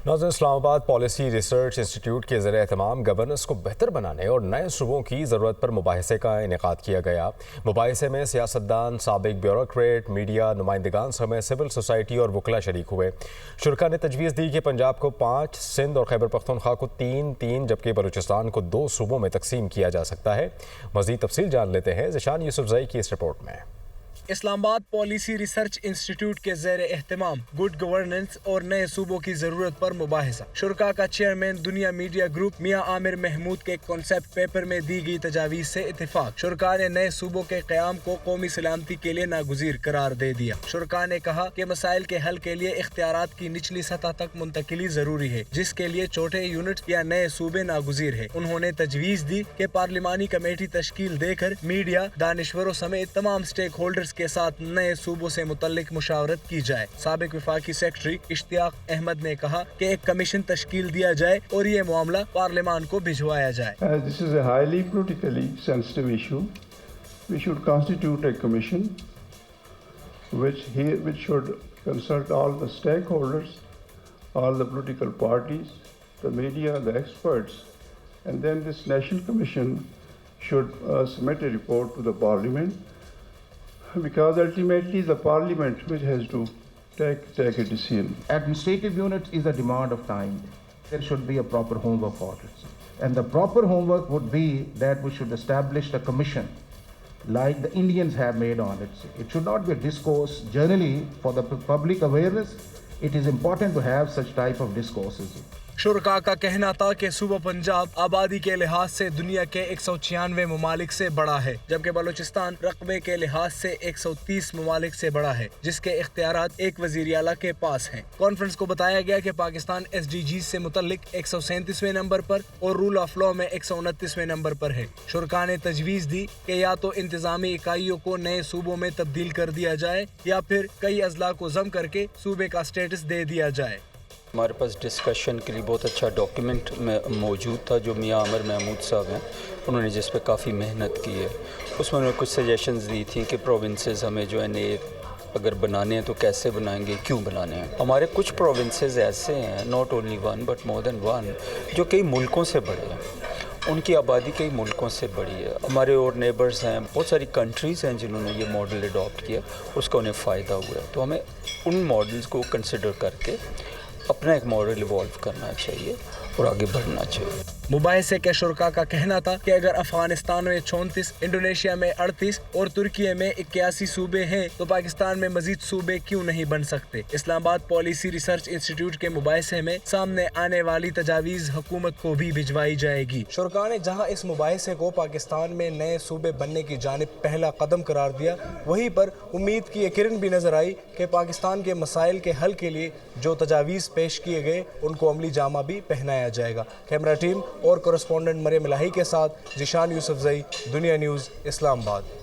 नाज़रीन, Islamabad policy research institute के ज़रिए एहतमाम गवर्नेंस को बेहतर बनाने और नए सूबों की ज़रूरत पर मुबाहिसे का इनेकाद किया गया। मुबाहिसे में सियासतदान, साबिक ब्यूरोक्रेट, मीडिया नुमाइंदगान समेत सिविल सोसाइटी और वकला शरीक हुए। शुरका ने तजवीज़ दी कि पंजाब को 5, सिंध और खैबर पख्तूनख्वा को 3-3 जबकि बलूचिस्तान को 2 सूबों में तकसीम किया जा सकता है। मज़ीद तफसील जान लेते हैं ज़िशान यूसुफजई की इस रिपोर्ट में। इस्लामाबाद पॉलिसी रिसर्च इंस्टीट्यूट के ज़ेर एहतमाम गुड गवर्नेंस और नए सूबों की जरूरत पर मुबाहिसा। शुरका का चेयरमैन दुनिया मीडिया ग्रुप मियां आमिर महमूद के कॉन्सेप्ट पेपर में दी गई तजावीज़ से इत्तेफाक। शुरका ने नए सूबों के क़याम को कौमी सलामती के लिए नागुज़ीर करार दे दिया। शुरका ने कहा कि मसाइल के हल के लिए इख्तियारात की निचली सतह तक मुंतकिली जरूरी है, जिसके लिए छोटे यूनिट या नए सूबे नागुज़ीर है। उन्होंने तजवीज़ दी कि पार्लिमानी कमेटी तश्कील देकर मीडिया, दानिश्वरों समेत तमाम स्टेक होल्डर्स के साथ नए सूबों से मुतल्लिक मुशावरत की जाए। साबिक वफाकी सेक्रेटरी इश्तियाक अहमद ने कहा कि एक कमीशन तश्कील दिया जाए और ये मामला पार्लियामान को भिजवाया जाए। This is a highly politically sensitive issue. We should constitute a commission which should consult all the stakeholders, all the political parties, the media, the experts, and then this national commission should submit a report to the parliament, because ultimately the parliament which has to take a decision. Administrative unit is a demand of time. There should be a proper homework for it. And the proper homework would be that we should establish a commission like the Indians have made on it. It should not be a discourse. Generally, for the public awareness, it is important to have such type of discourses. शुरका का कहना था कि सूबा पंजाब आबादी के लिहाज से दुनिया के 196 ममालिक से बड़ा है, जबकि बलूचिस्तान रकबे के लिहाज से 130 ममालिक से बड़ा है, जिसके इख्तियारात एक वजीर आला के पास हैं। कॉन्फ्रेंस को बताया गया कि पाकिस्तान SDGs से मुतल्लिक 137वें नंबर पर और रूल ऑफ लॉ में 129वें नंबर पर है। शुरका ने तजवीज़ दी कि या तो इंतजामी इकाइयों को नए सूबों में तब्दील कर दिया जाए या फिर कई अजला को जम करके सूबे का स्टेटस दे दिया जाए। हमारे पास डिस्कशन के लिए बहुत अच्छा डॉक्यूमेंट में मौजूद था जो मियां आमिर महमूद साहब हैं, उन्होंने जिस पे काफ़ी मेहनत की है। उसमें उन्होंने कुछ सजेशंस दी थी कि प्रोविंसेस हमें जो है नए अगर बनाने हैं तो कैसे बनाएंगे, क्यों बनाने हैं। हमारे कुछ प्रोविंसेस ऐसे हैं, not only one but more than one, जो कई मुल्कों से बड़े हैं, उनकी आबादी कई मुल्कों से बड़ी है। हमारे और नेबर्स हैं, बहुत सारी कंट्रीज़ हैं जिन्होंने ये मॉडल अडॉप्ट किया, उसका उन्हें फ़ायदा हुआ है। तो हमें उन मॉडल्स को कंसिडर करके अपना एक मॉडल इवॉल्व करना चाहिए और आगे बढ़ना चाहिए। मुबाहिसे के शुरका का कहना था कि अगर अफगानिस्तान में 34, इंडोनेशिया में 38 और तुर्की में 81 सूबे हैं तो पाकिस्तान में मजीद सूबे क्यों नहीं बन सकते। इस्लामाबाद पॉलिसी रिसर्च इंस्टीट्यूट के मुबाहिसे में सामने आने वाली तजावीज़ हुकूमत को भी भिजवाई जाएगी। शुरका ने जहां इस मुबाहिसे को पाकिस्तान में नए सूबे बनने की जानिब पहला कदम करार दिया, वहीं पर उम्मीद की एक किरण भी नजर आई कि पाकिस्तान के मसाइल के हल के लिए जो तजावीज़ पेश किए गए उनको अमली जामा भी पहनाया जाएगा। कैमरा टीम और कॉरेस्पॉन्डेंट मरियम इलाही के साथ ज़िशान यूसुफजई, दुनिया न्यूज़, इस्लामाबाद।